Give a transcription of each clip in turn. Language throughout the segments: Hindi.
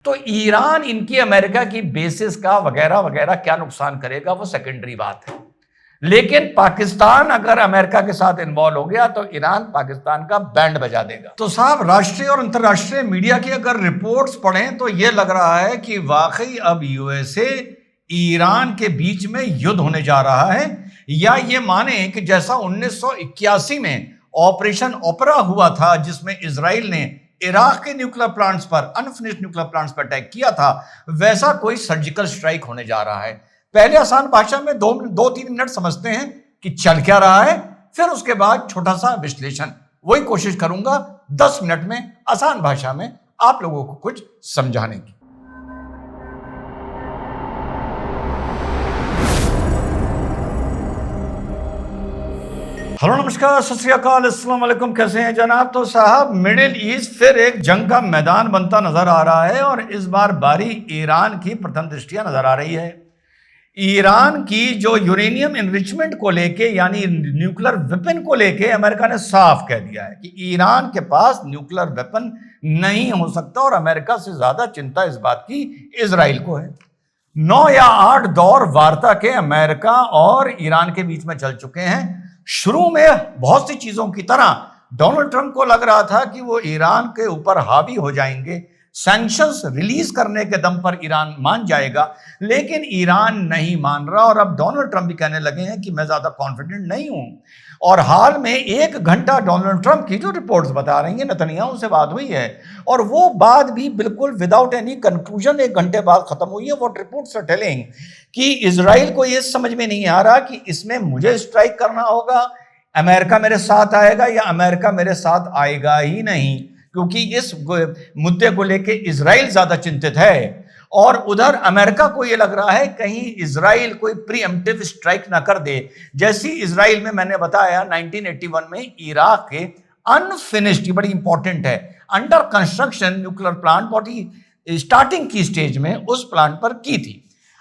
तो ईरान इनकी अमेरिका की बेसिस का वगैरह वगैरह क्या नुकसान करेगा वो सेकेंडरी बात है। लेकिन पाकिस्तान अगर अमेरिका के साथ इन्वॉल्व हो गया तो ईरान पाकिस्तान का बैंड बजा देगा। तो साहब, राष्ट्रीय और अंतर्राष्ट्रीय मीडिया की अगर रिपोर्ट्स पढ़ें तो यह लग रहा है कि वाकई अब यूएसए ईरान के बीच में युद्ध होने जा रहा है, या ये माने कि जैसा 1981 में ऑपरेशन ओपेरा हुआ था जिसमें इजराइल ने इराक के न्यूक्लियर प्लांट्स पर, अनफिनिश्ड न्यूक्लियर प्लांट्स पर अटैक किया था, वैसा कोई सर्जिकल स्ट्राइक होने जा रहा है। पहले आसान भाषा में 2-3 मिनट समझते हैं कि चल क्या रहा है, फिर उसके बाद छोटा सा विश्लेषण। वही कोशिश करूंगा 10 मिनट में आसान भाषा में आप लोगों को कुछ समझाने की। हेलो, नमस्कार, सत श्री अकाल, अस्सलाम वालेकुम। कैसे हैं जनाब? तो साहब, मिडिल ईस्ट फिर एक जंग का मैदान बनता नजर आ रहा है और इस बार बारी ईरान की प्रथम दृष्टिया नजर आ रही है। ईरान की जो यूरेनियम एनरिचमेंट को लेके, यानी न्यूक्लियर वेपन को लेके, अमेरिका ने साफ कह दिया है कि ईरान के पास न्यूक्लियर वेपन नहीं हो सकता और अमेरिका से ज्यादा चिंता इस बात की इजराइल को है। 9 या 8 दौर वार्ता के अमेरिका और ईरान के बीच में चल चुके हैं। शुरू में बहुत सी चीजों की तरह डोनाल्ड ट्रंप को लग रहा था कि वो ईरान के ऊपर हावी हो जाएंगे, सैंक्शंस रिलीज करने के दम पर ईरान मान जाएगा, लेकिन ईरान नहीं मान रहा और अब डोनाल्ड ट्रंप भी कहने लगे हैं कि मैं ज्यादा कॉन्फिडेंट नहीं हूं। और हाल में 1 घंटा डोनाल्ड ट्रंप की जो रिपोर्ट्स बता रही हैं, नेतन्याहू से बात हुई है और वो बात भी बिल्कुल विदाउट एनी कंक्लूजन 1 घंटे बाद खत्म हुई है। व्हाट रिपोर्ट्स आर टेलिंग कि इजराइल को ये समझ में नहीं आ रहा कि इसमें मुझे स्ट्राइक करना होगा, अमेरिका मेरे साथ आएगा या अमेरिका मेरे साथ आएगा ही नहीं, क्योंकि इस मुद्दे को लेके इजराइल ज्यादा चिंतित है। और उधर अमेरिका को यह लग रहा है कहीं इजराइल कोई प्रीएम्प्टिव स्ट्राइक ना कर दे। जैसी इजराइल में मैंने बताया 1981 में इराक के अनफिनिश्ड, बड़ी इंपॉर्टेंट है, अंडर कंस्ट्रक्शन न्यूक्लियर प्लांट बहुत ही स्टार्टिंग की स्टेज में उस प्लांट पर की थी।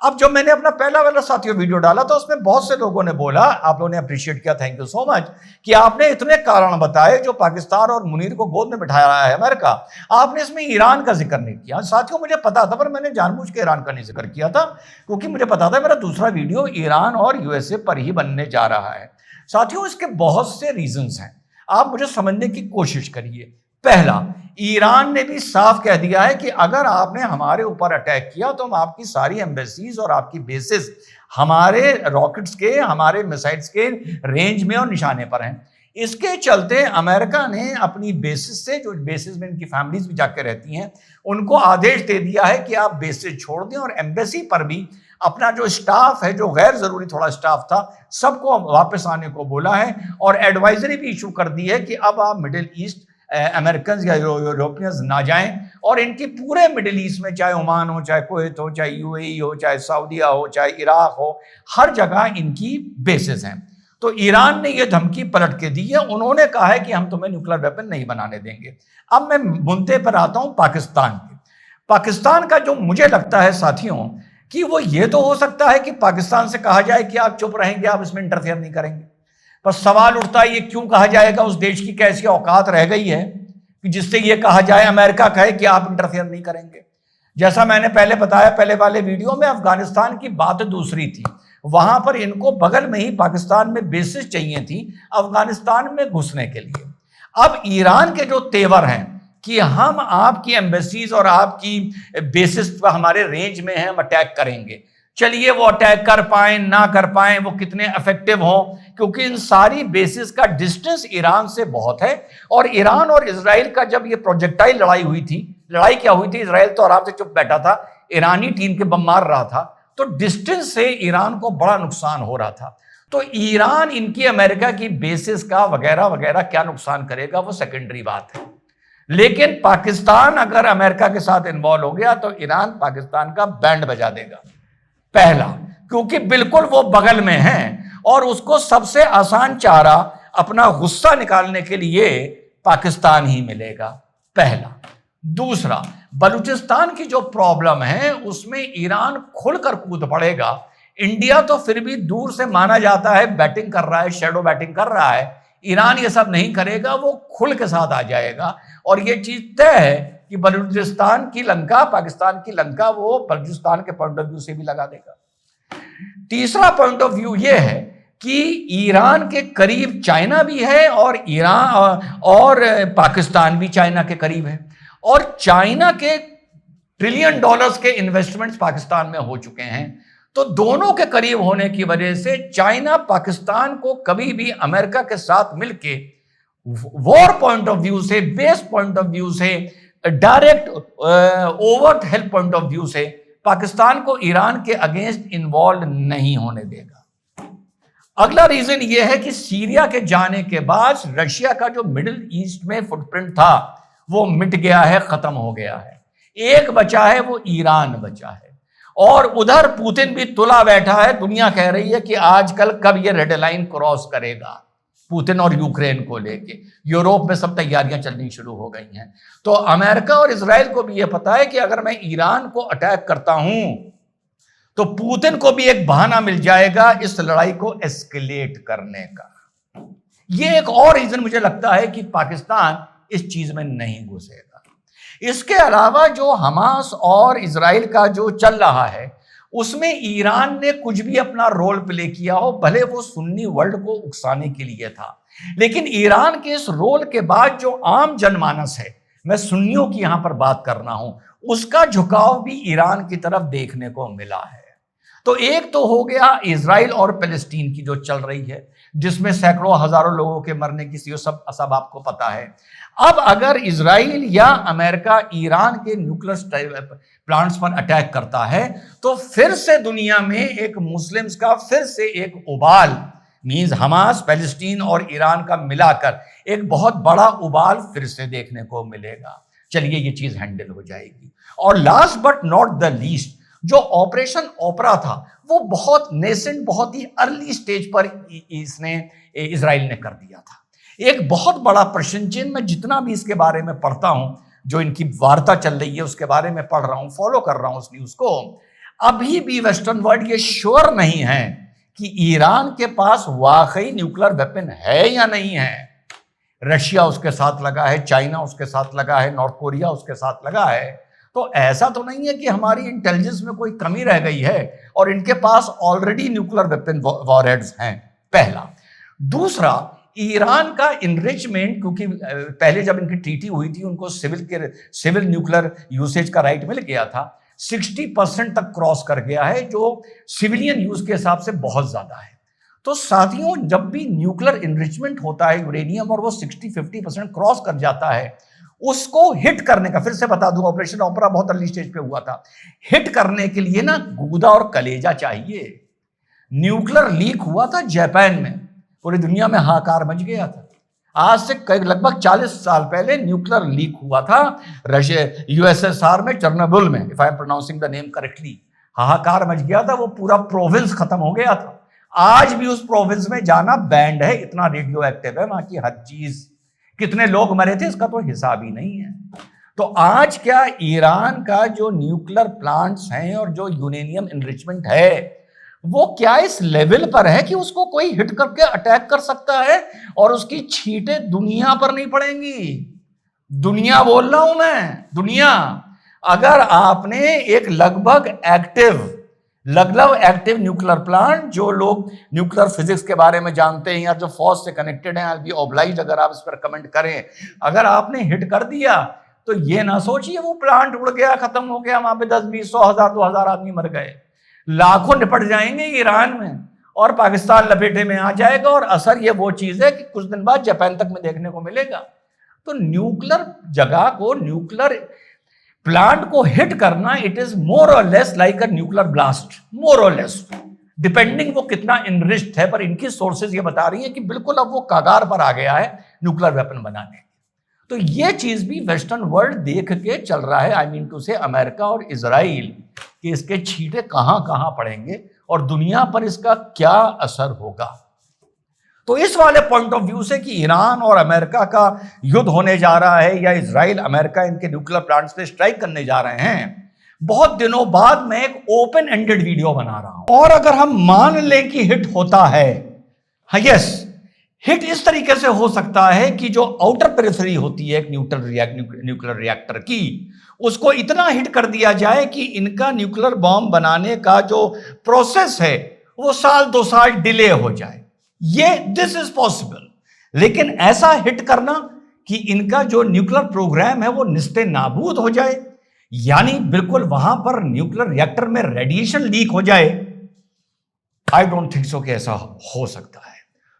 अब जब मैंने अपना पहला वाला साथियों वीडियो डाला तो उसमें बहुत से लोगों ने बोला, आप लोगों ने अप्रिशिएट किया, थैंक यू सो मच, कि आपने इतने कारण बताए जो पाकिस्तान और मुनीर को गोद में बिठाया रहा है अमेरिका, आपने इसमें ईरान का जिक्र नहीं किया। साथियों, मुझे पता था, पर मैंने जानबूझ के ईरान का नहीं जिक्र किया था क्योंकि मुझे पता था मेरा दूसरा वीडियो ईरान और यूएसए पर ही बनने जा रहा है। साथियों, इसके बहुत से रीजंस हैं, आप मुझे समझने की कोशिश करिए। पहला, ईरान ने भी साफ कह दिया है कि अगर आपने हमारे ऊपर अटैक किया तो हम आपकी सारी एम्बेसीज और आपकी बेसिस हमारे रॉकेट्स के, हमारे मिसाइल्स के रेंज में और निशाने पर हैं। इसके चलते अमेरिका ने अपनी बेसिस से, जो बेसिस में इनकी फैमिलीज भी जाकर रहती हैं, उनको आदेश दे दिया है कि आप बेसिस छोड़ दें और एम्बेसी पर भी अपना जो स्टाफ है, जो गैर जरूरी थोड़ा स्टाफ था, सबको वापस आने को बोला है और एडवाइजरी भी इशू कर दी है कि अब आप मिडिल ईस्ट अमेरिकन या यूरोपियंस ना जाएं। और इनकी पूरे मिडिल ईस्ट में, चाहे ओमान हो, चाहे कुवैत हो, चाहे यूएई हो, चाहे सऊदीया हो, चाहे इराक हो, हर जगह इनकी बेसिस हैं। तो ईरान ने यह धमकी पलट के दी है, उन्होंने कहा है कि हम तुम्हें न्यूक्लियर वेपन नहीं बनाने देंगे। अब मैं मुद्दे पर आता हूं पाकिस्तान के। पाकिस्तान का जो मुझे लगता है साथियों कि वो ये तो हो सकता है कि पाकिस्तान से कहा जाए कि आप चुप रहेंगे, आप इसमें इंटरफेयर नहीं करेंगे, पर सवाल उठता है ये क्यों कहा जाएगा? उस देश की कैसी औकात रह गई है कि जिससे ये कहा जाए, अमेरिका कहे कि आप इंटरफेयर नहीं करेंगे। जैसा मैंने पहले बताया, पहले वाले वीडियो में, अफगानिस्तान की बात दूसरी थी। वहां पर इनको बगल में ही पाकिस्तान में बेसिस चाहिए थी अफगानिस्तान में घुसने के लिए। अब ईरान के जो तेवर हैं कि हम आपकी एम्बेसीज और आपकी बेसिस पर हमारे रेंज में हैं, हम अटैक करेंगे। चलिए, वो अटैक कर पाए ना कर पाए, वो कितने इफेक्टिव हों, क्योंकि इन सारी बेसिस का डिस्टेंस ईरान से बहुत है। और ईरान और इजराइल का जब ये प्रोजेक्टाइल लड़ाई हुई थी, लड़ाई क्या हुई थी, इजराइल तो आराम से चुप बैठा था, ईरानी टीम के बम मार रहा था, तो डिस्टेंस से ईरान को बड़ा नुकसान हो रहा था। तो ईरान इनकी अमेरिका की बेसिस का वगैरह वगैरह क्या नुकसान करेगा वो सेकेंडरी बात है। लेकिन पाकिस्तान अगर अमेरिका के साथ इन्वॉल्व हो गया तो ईरान पाकिस्तान का बैंड बजा देगा। पहला, क्योंकि बिल्कुल वो बगल में है और उसको सबसे आसान चारा अपना गुस्सा निकालने के लिए पाकिस्तान ही मिलेगा, पहला। दूसरा, बलूचिस्तान की जो प्रॉब्लम है उसमें ईरान खुलकर कूद पड़ेगा। इंडिया तो फिर भी दूर से माना जाता है बैटिंग कर रहा है, शैडो बैटिंग कर रहा है, ईरान ये सब नहीं करेगा, वो खुल के साथ आ जाएगा। और ये चीज तय है कि बलूचिस्तान की लंका, पाकिस्तान की लंका वो बलूचिस्तान के पॉइंट ऑफ व्यू से भी लगा देगा। तीसरा पॉइंट ऑफ व्यू ये है कि ईरान के करीब चाइना भी है और ईरान और पाकिस्तान भी चाइना के करीब है, और चाइना के ट्रिलियन डॉलर्स के इन्वेस्टमेंट्स पाकिस्तान में हो चुके हैं। तो दोनों के करीब होने की वजह से चाइना पाकिस्तान को कभी भी अमेरिका के साथ मिलके वॉर पॉइंट ऑफ व्यू से, बेस पॉइंट ऑफ व्यू से, direct overt help point of view से पाकिस्तान को ईरान के अगेंस्ट इन्वॉल्व नहीं होने देगा। अगला रीजन यह है कि सीरिया के जाने के बाद रशिया का जो मिडिल ईस्ट में फुटप्रिंट था वो मिट गया है, खत्म हो गया है। एक बचा है, वो ईरान बचा है। और उधर पुतिन भी तुला बैठा है। दुनिया कह रही है कि आजकल कब ये रेड लाइन क्रॉस करेगा, पुतिन और यूक्रेन को लेके। यूरोप में सब तैयारियां चलनी शुरू हो गई हैं। तो अमेरिका और इजराइल को भी यह पता है कि अगर मैं ईरान को अटैक करता हूं तो पुतिन को भी एक बहाना मिल जाएगा इस लड़ाई को एस्केलेट करने का। यह एक और रीजन मुझे लगता है कि पाकिस्तान इस चीज में नहीं घुसेगा। इसके अलावा जो हमास और इजराइल का जो चल रहा है उसमें ईरान ने कुछ भी अपना रोल प्ले किया हो, भले वो सुन्नी वर्ल्ड को उकसाने के लिए था, लेकिन ईरान के इस रोल के बाद जो आम जनमानस है, मैं सुन्नियों की यहां पर बात कर रहा हूं, उसका झुकाव भी ईरान की तरफ देखने को मिला है। तो एक तो हो गया इजराइल और फिलिस्तीन की जो चल रही है, जिसमें सैकड़ों हजारों लोगों के मरने की सब आपको पता है। अब अगर इजराइल या अमेरिका ईरान के न्यूक्लियर प्लांट्स पर अटैक करता है तो फिर से दुनिया में एक मुस्लिम्स का फिर से एक उबाल, मींस हमास, पैलेस्टीन और ईरान का मिलाकर एक बहुत बड़ा उबाल फिर से देखने को मिलेगा। चलिए ये चीज हैंडल हो जाएगी। और last but not the least, जो ऑपरेशन ओपरा था वो बहुत नेसेंट, बहुत ही अर्ली स्टेज पर इजराइल ने कर दिया था। एक बहुत बड़ा प्रश्न चिन्ह, मैं जितना भी इसके बारे में पढ़ता हूं, जो इनकी वार्ता चल रही है उसके बारे में पढ़ रहा हूं, फॉलो कर रहा हूं उस न्यूज को, अभी भी वेस्टर्न वर्ल्ड ये श्योर नहीं है कि ईरान के पास वाकई न्यूक्लियर वेपन है या नहीं है। रशिया उसके साथ लगा है, चाइना उसके साथ लगा है, नॉर्थ कोरिया उसके साथ लगा है। तो ऐसा तो नहीं है कि हमारी इंटेलिजेंस में कोई कमी रह गई है और इनके पास ऑलरेडी न्यूक्लियर वेपन वॉरहेड्स हैं, पहला। दूसरा, ईरान का इनरिचमेंट, क्योंकि पहले जब इनकी ट्रीटी हुई थी उनको सिविल न्यूक्लियर यूसेज का राइट मिल गया था, 60% तक क्रॉस कर गया है, जो सिविलियन यूज के हिसाब से बहुत ज्यादा है। तो साथियों, जब भी न्यूक्लियर इनरिचमेंट होता है यूरेनियम और वो 60-50% क्रॉस कर जाता है, उसको हिट करने का, फिर से बता दूं, ऑपरेशन ओपरा बहुत अर्ली स्टेज पे हुआ था, हिट करने के लिए ना गूदा और कलेजा चाहिए। न्यूक्लियर लीक हुआ था जापान में, पूरी दुनिया में हाहाकार मच गया था। आज से लगभग 40 साल पहले न्यूक्लियर लीक हुआ था रशिया, यूएसएसआर में, चेर्नोबिल में, if I am pronouncing the name correctly. हाहाकार मच गया था, वो पूरा प्रोविंस खत्म हो गया था। आज भी उस प्रोविंस में जाना बैंड है, इतना रेडियो एक्टिव है वहां की हर चीज। कितने लोग मरे थे इसका तो हिसाब ही नहीं है। तो आज क्या ईरान का जो न्यूक्लियर प्लांट्स हैं और जो यूरेनियम एनरिचमेंट है, वो क्या इस लेवल पर है कि उसको कोई हिट करके अटैक कर सकता है और उसकी छींटें दुनिया पर नहीं पड़ेंगी? दुनिया बोल रहा हूं मैं, दुनिया। अगर आपने एक लगभग एक्टिव न्यूक्लियर प्लांट, जो लोग न्यूक्लियर फिजिक्स के बारे में जानते हैं या जो फौज से कनेक्टेड हैं, आई विल बी ऑब्लाइज्ड अगर आप इस पर कमेंट करें, अगर आपने हिट कर दिया तो ये ना सोचिए वो प्लांट उड़ गया, खत्म हो गया, वहां पे 10, 20, 100, 1000, 2000 आदमी मर गए। लाखों निपट जाएंगे ईरान में और पाकिस्तान लपेटे में आ जाएगा। और असर ये वो चीज है कि कुछ दिन बाद जापान तक में देखने को मिलेगा। तो न्यूक्लियर जगह को, न्यूक्लियर प्लांट को हिट करना, it is more or less like a nuclear blast, more or less, depending वो कितना इनरिच्ड है। पर इनकी सोर्सेज ये बता रही है कि बिल्कुल अब वो कगार पर आ गया है न्यूक्लियर वेपन बनाने। तो ये चीज भी वेस्टर्न वर्ल्ड देख के चल रहा है, आई मीन टू से अमेरिका और इजराइल, कि इसके छींटे कहां कहां पड़ेंगे और दुनिया पर इसका क्या असर होगा। तो इस वाले पॉइंट ऑफ व्यू से कि ईरान और अमेरिका का युद्ध होने जा रहा है या इजराइल अमेरिका इनके न्यूक्लियर प्लांट्स पे स्ट्राइक करने जा रहे हैं, बहुत दिनों बाद मैं एक ओपन एंडेड वीडियो बना रहा हूं। और अगर हम मान लें कि हिट होता है, हाँ यस, हिट इस तरीके से हो सकता है कि जो आउटर पेरिफेरी होती है एक न्यूक्लियर रिएक्टर की, उसको इतना हिट कर दिया जाए कि इनका न्यूक्लियर बॉम्ब बनाने का जो प्रोसेस है वो साल 2 साल डिले हो जाए। ये दिस इज पॉसिबल। लेकिन ऐसा हिट करना कि इनका जो न्यूक्लियर प्रोग्राम है वो निस्ते नाबूद हो जाए, यानी बिल्कुल वहां पर न्यूक्लियर रिएक्टर में रेडिएशन लीक हो जाए, आई डोंट थिंक सो कि ऐसा हो सकता है।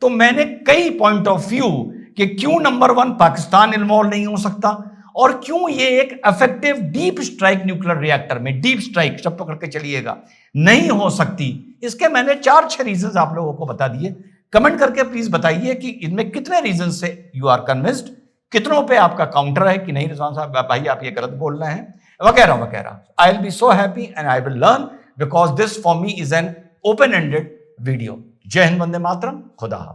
तो मैंने कई पॉइंट ऑफ व्यू कि क्यों नंबर 1 पाकिस्तान इन्वॉल्व नहीं हो सकता और क्यों ये एक effective deep strike nuclear reactor में, डीप स्ट्राइक सब पकड़ के चलिएगा, नहीं हो सकती, इसके मैंने 4-6 रीजंस आप लोगों को बता दिए। कमेंट करके प्लीज बताइए कि इनमें कितने रीजन से यू आर कन्विंस्ड, कितनों पे आपका काउंटर है कि नहीं रिजवान साहब भाई आप ये गलत बोल रहे हैं, वगैरह वगैरह। I will be so happy and I will learn because this for me is an open ended video. जय हिंद, वंदे मातरम, खुदा हाफिज।